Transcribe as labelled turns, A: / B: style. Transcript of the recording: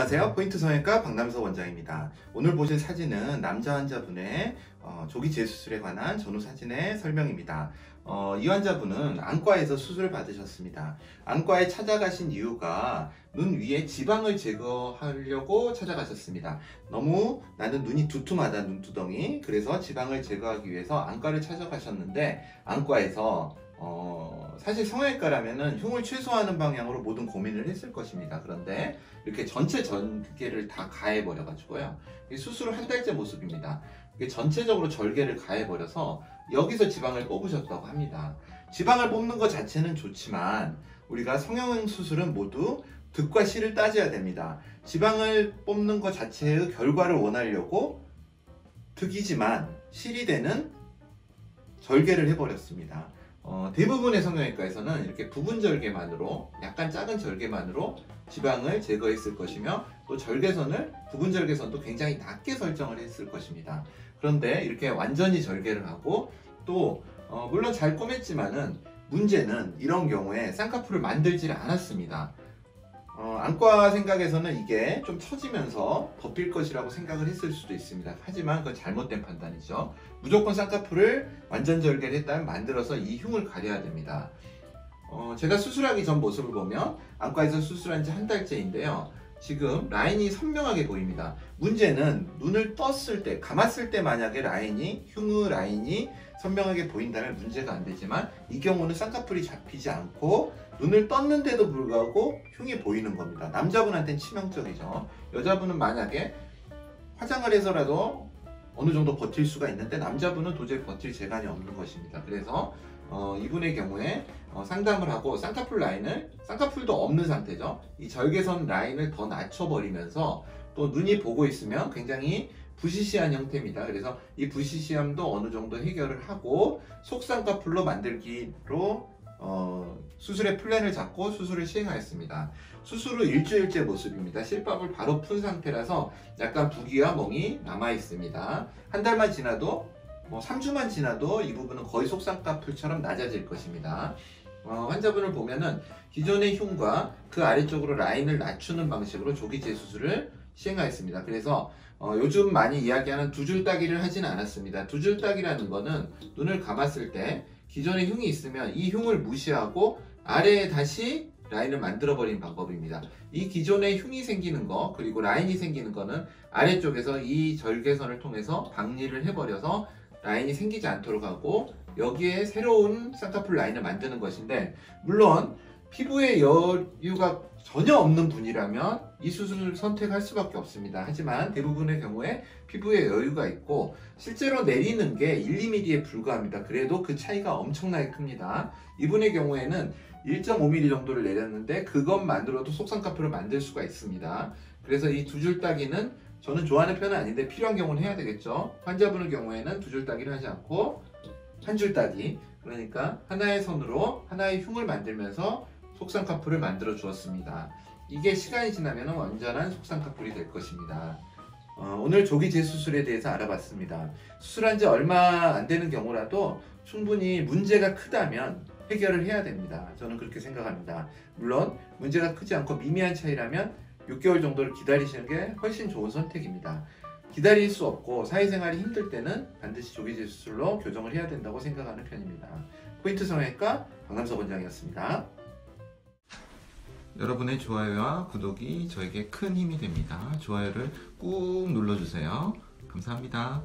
A: 안녕하세요. 포인트 성형외과 박남석 원장입니다. 오늘 보실 사진은 남자 환자분의 조기 재수술에 관한 전후 사진의 설명입니다. 이 환자분은 안과에서 수술을 받으셨습니다. 안과에 찾아가신 이유가 눈 위에 지방을 제거하려고 찾아가셨습니다. 너무 나는 눈이 두툼하다, 눈두덩이. 그래서 지방을 제거하기 위해서 안과를 찾아가셨는데, 안과에서 사실 성형외과라면은 흉을 최소화하는 방향으로 모든 고민을 했을 것입니다. 그런데 이렇게 전체 절개를 다 가해버려 가지고요, 수술 한 달째 모습입니다. 전체적으로 절개를 가해버려서 여기서 지방을 뽑으셨다고 합니다. 지방을 뽑는 것 자체는 좋지만 우리가 성형 수술은 모두 득과 실을 따져야 됩니다. 지방을 뽑는 것 자체의 결과를 원하려고 득이지만 실이 되는 절개를 해버렸습니다. 대부분의 성형외과에서는 이렇게 부분 절개만으로, 약간 작은 절개만으로 지방을 제거했을 것이며, 또 절개선을, 부분 절개선도 굉장히 낮게 설정을 했을 것입니다. 그런데 이렇게 완전히 절개를 하고, 또 물론 잘 꼬맸지만은 문제는 이런 경우에 쌍꺼풀을 만들지 않았습니다. 안과 생각에서는 이게 좀 처지면서 덮일 것이라고 생각을 했을 수도 있습니다. 하지만 그건 잘못된 판단이죠. 무조건 쌍꺼풀을 완전 절개를 했다면 만들어서 이 흉을 가려야 됩니다. 제가 수술하기 전 모습을 보면 안과에서 수술한 지 한 달째인데요. 지금 라인이 선명하게 보입니다. 문제는 눈을 떴을 때, 감았을 때 만약에 흉의 라인이 선명하게 보인다면 문제가 안 되지만, 이 경우는 쌍꺼풀이 잡히지 않고 눈을 떴는데도 불구하고 흉이 보이는 겁니다. 남자분한테는 치명적이죠. 여자분은 만약에 화장을 해서라도 어느 정도 버틸 수가 있는데, 남자분은 도저히 버틸 재간이 없는 것입니다. 그래서 이분의 경우에 상담을 하고 쌍꺼풀 라인을, 쌍꺼풀도 없는 상태죠, 이 절개선 라인을 더 낮춰버리면서, 또 눈이 보고 있으면 굉장히 부시시한 형태입니다. 그래서 이 부시시함도 어느 정도 해결을 하고 속쌍꺼풀로 만들기로 수술의 플랜을 잡고 수술을 시행하였습니다. 수술 후 일주일째 모습입니다. 실밥을 바로 푼 상태라서 약간 부기와 멍이 남아 있습니다. 한 달만 지나도, 3주만 지나도 이 부분은 거의 속쌍꺼풀처럼 낮아질 것입니다. 환자분을 보면은 기존의 흉과 그 아래쪽으로 라인을 낮추는 방식으로 조기 재수술을 시행하였습니다. 그래서 요즘 많이 이야기하는 두 줄 따기를 하진 않았습니다. 두 줄 따기라는 거는 눈을 감았을 때 기존에 흉이 있으면 이 흉을 무시하고 아래에 다시 라인을 만들어 버리는 방법입니다. 이 기존에 흉이 생기는 거, 그리고 라인이 생기는 거는 아래쪽에서 이 절개선을 통해서 박리를 해버려서 라인이 생기지 않도록 하고, 여기에 새로운 쌍꺼풀 라인을 만드는 것인데, 물론 피부에 여유가 전혀 없는 분이라면 이 수술을 선택할 수밖에 없습니다. 하지만 대부분의 경우에 피부에 여유가 있고 실제로 내리는 게 1~2mm에 불과합니다. 그래도 그 차이가 엄청나게 큽니다. 이분의 경우에는 1.5mm 정도를 내렸는데 그것만으로도 속쌍꺼풀을 만들 수가 있습니다. 그래서 이 두 줄 따기는 저는 좋아하는 편은 아닌데 필요한 경우는 해야 되겠죠. 환자분의 경우에는 두 줄 따기를 하지 않고 한 줄 따기, 그러니까 하나의 선으로 하나의 흉을 만들면서 속쌍꺼풀을 만들어 주었습니다. 이게 시간이 지나면 완전한 속쌍꺼풀이 될 것입니다. 오늘 조기 재수술에 대해서 알아봤습니다. 수술한 지 얼마 안 되는 경우라도 충분히 문제가 크다면 해결을 해야 됩니다. 저는 그렇게 생각합니다. 물론 문제가 크지 않고 미미한 차이라면 6개월 정도를 기다리시는 게 훨씬 좋은 선택입니다. 기다릴 수 없고 사회생활이 힘들 때는 반드시 조기 재수술로 교정을 해야 된다고 생각하는 편입니다. 포인트 성형외과 박남석 원장이었습니다. 여러분의 좋아요와 구독이 저에게 큰 힘이 됩니다. 좋아요를 꾹 눌러주세요. 감사합니다.